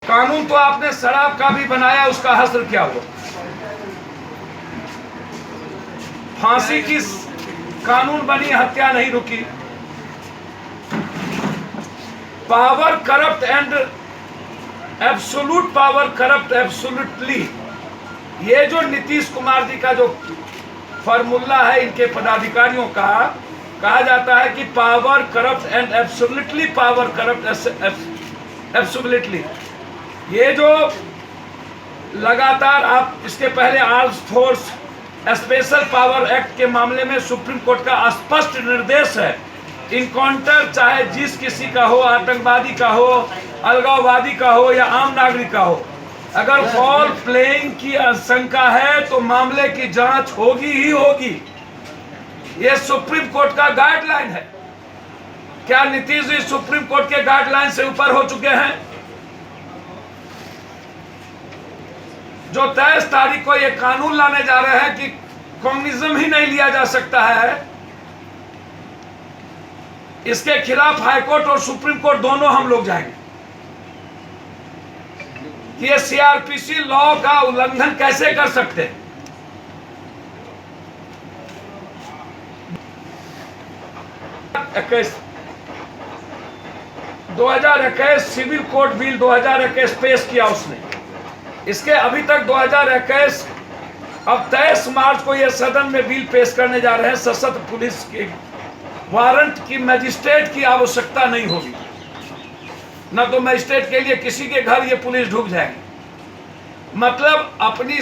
कानून तो आपने शराब का भी बनाया, उसका हस्र क्या हुआ? फांसी की कानून बनी, हत्या नहीं रुकी। Power corrupt and absolute power corrupt absolutely, ये जो नीतीश कुमार जी का जो फॉर्मूला है इनके पदाधिकारियों का, कहा जाता है कि power corrupt and absolutely power corrupt absolutely. ये जो लगातार आप इसके पहले armed force special power act के मामले में सुप्रीम कोर्ट का स्पष्ट निर्देश है, इनकाउंटर चाहे जिस किसी का हो, आतंकवादी का हो, अलगाववादी का हो या आम नागरिक का हो, अगर फॉल प्लेइंग की आशंका है तो मामले की जांच होगी ही होगी। यह सुप्रीम कोर्ट का गाइडलाइन है। क्या नीतीश जी सुप्रीम कोर्ट के गाइडलाइन से ऊपर हो चुके हैं? जो 23 तारीख को यह कानून लाने जा रहे हैं कि कम्युनिज्म ही नहीं लिया जा सकता है, इसके खिलाफ हाईकोर्ट और सुप्रीम कोर्ट दोनों हम लोग जाएंगे कि ये सीआरपीसी लॉ का उल्लंघन कैसे कर सकते हैं। इक्कीस 2021 सिविल कोड बिल 2021 पेश किया उसने। इसके अभी तक 2021, अब 23 मार्च को यह सदन में बिल पेश करने जा रहे हैं। सशस्त्र पुलिस के वारंट की मजिस्ट्रेट की आवश्यकता नहीं होगी, न तो मजिस्ट्रेट के लिए किसी के घर ये पुलिस ढुक जाएगी। मतलब अपनी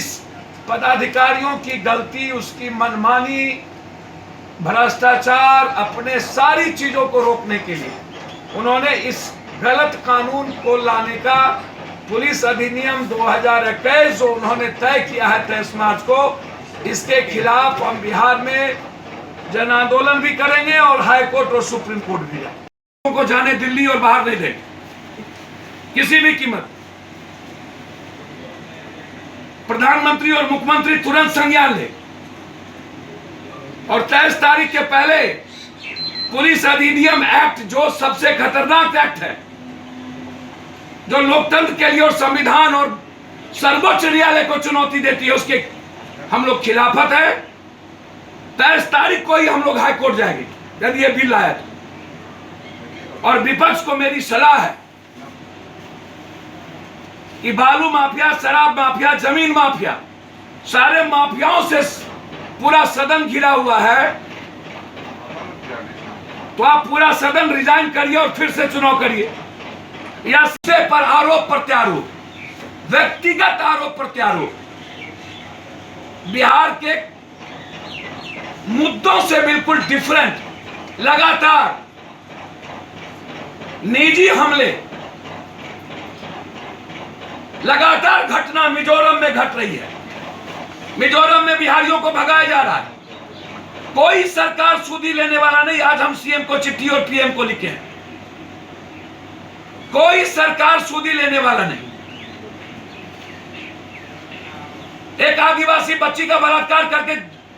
पदाधिकारियों की गलती, उसकी मनमानी, भ्रष्टाचार, अपने सारी चीजों को रोकने के लिए उन्होंने इस गलत कानून को लाने का, पुलिस अधिनियम 2021 जो उन्होंने तय किया है 23 मार्च को, इसके खिलाफ हम बिहार में जन आंदोलन भी करेंगे और हाई कोर्ट और सुप्रीम कोर्ट भी जाएंगे। को जाने दिल्ली और बाहर नहीं देंगे किसी भी कीमत। प्रधानमंत्री और मुख्यमंत्री तुरंत संज्ञान ले और 23 तारीख के पहले पुलिस अधिनियम एक्ट, जो सबसे खतरनाक एक्ट है, जो लोकतंत्र के लिए और संविधान और सर्वोच्च न्यायालय को चुनौती देती है, उसके हम लोग खिलाफत है। 23 तारीख को ही हम लोग हाई कोर्ट जाएंगे यदि ये बिल लाया तो। और विपक्ष को मेरी सलाह है कि बालू माफिया, शराब माफिया, जमीन माफिया, सारे माफियाओं से पूरा सदन घिरा हुआ है, तो आप पूरा सदन रिजाइन करिए और फिर से चुनाव करिए। या से पर आरोप प्रत्यारोप, व्यक्तिगत आरोप प्रत्यारोप, बिहार के मुद्दों से बिल्कुल डिफरेंट, लगातार निजी हमले, लगातार घटना मिजोरम में घट रही है। मिजोरम में बिहारियों को भगाया जा रहा है। कोई सरकार सूदी लेने वाला नहीं। आज हम सीएम को चिट्ठी और पीएम को लिखे हैं, कोई सरकार सूदी लेने वाला नहीं। एक आदिवासी बच्ची का बलात्कार करके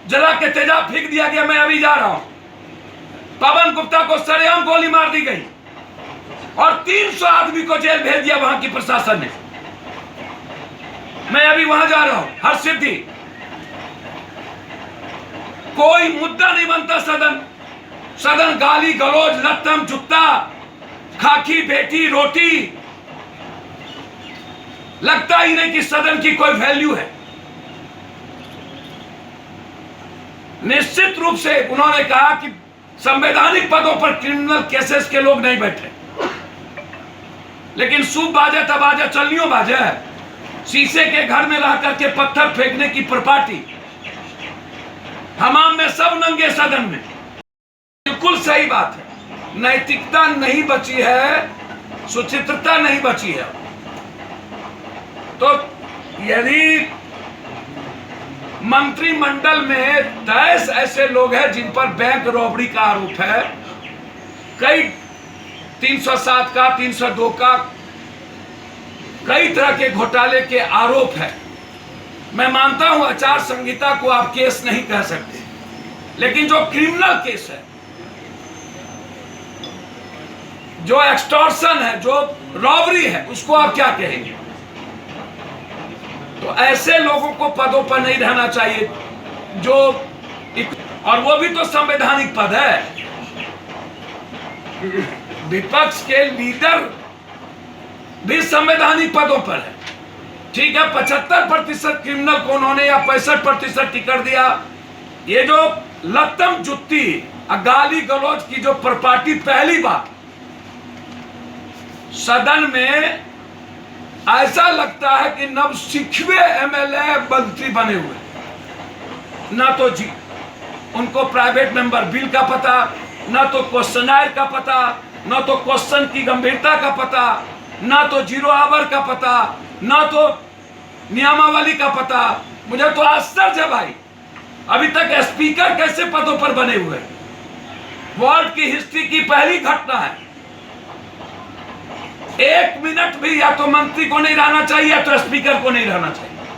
जला के तेजाब फेंक दिया गया। मैं अभी जा रहा हूं, पवन गुप्ता को सरेआम गोली मार दी गई और 300 आदमी को जेल भेज दिया वहां की प्रशासन ने। मैं अभी वहां जा रहा हूं, हर सिद्धि। कोई मुद्दा नहीं बनता सदन गाली गलौज, लत्तम जुत्ता, खाकी बेटी रोटी, लगता ही नहीं कि सदन की कोई वैल्यू है। निश्चित रूप से उन्होंने कहा कि संवैधानिक पदों पर क्रिमिनल केसेस के लोग नहीं बैठे, लेकिन सूप बाजे तबाजे चलनियों बाजे है। शीशे के घर में रह करके पत्थर फेंकने की प्रपार्टी, हमाम में सब नंगे सदन में। बिल्कुल सही बात है, नैतिकता नहीं बची है, सुचित्रता नहीं बची है। तो यदि मंत्रिमंडल में 10 ऐसे लोग हैं जिन पर बैंक रॉबरी का आरोप है, कई 307 का, 302 का, कई तरह के घोटाले के आरोप है। मैं मानता हूं आचार संहिता को आप केस नहीं कह सकते, लेकिन जो क्रिमिनल केस है, जो एक्सटॉर्शन है, जो रॉबरी है, उसको आप क्या कहेंगे? तो ऐसे लोगों को पदों पर नहीं रहना चाहिए जो, और वो भी तो संवैधानिक पद है। विपक्ष के लीडर भी संवैधानिक पदों पर है। ठीक है, 75% क्रिमिनल को उन्होंने या 65% टिकट दिया। ये जो लत्तम जुत्ती गाली गलौज की जो प्रपार्टी, पहली बार सदन में ऐसा लगता है कि नवसिखवे एमएलए मंत्री बने हुए। ना तो जी उनको प्राइवेट मेंबर बिल का पता, ना तो क्वेश्चनायर का पता, ना तो क्वेश्चन की गंभीरता का पता, ना तो जीरो आवर का पता, ना तो नियमावली का पता। मुझे तो आश्चर्य है भाई, अभी तक स्पीकर कैसे पदों पर बने हुए? वर्ल्ड की हिस्ट्री की पहली घटना है। 1 मिनट भी या तो मंत्री को नहीं रहना चाहिए या तो स्पीकर को नहीं रहना चाहिए।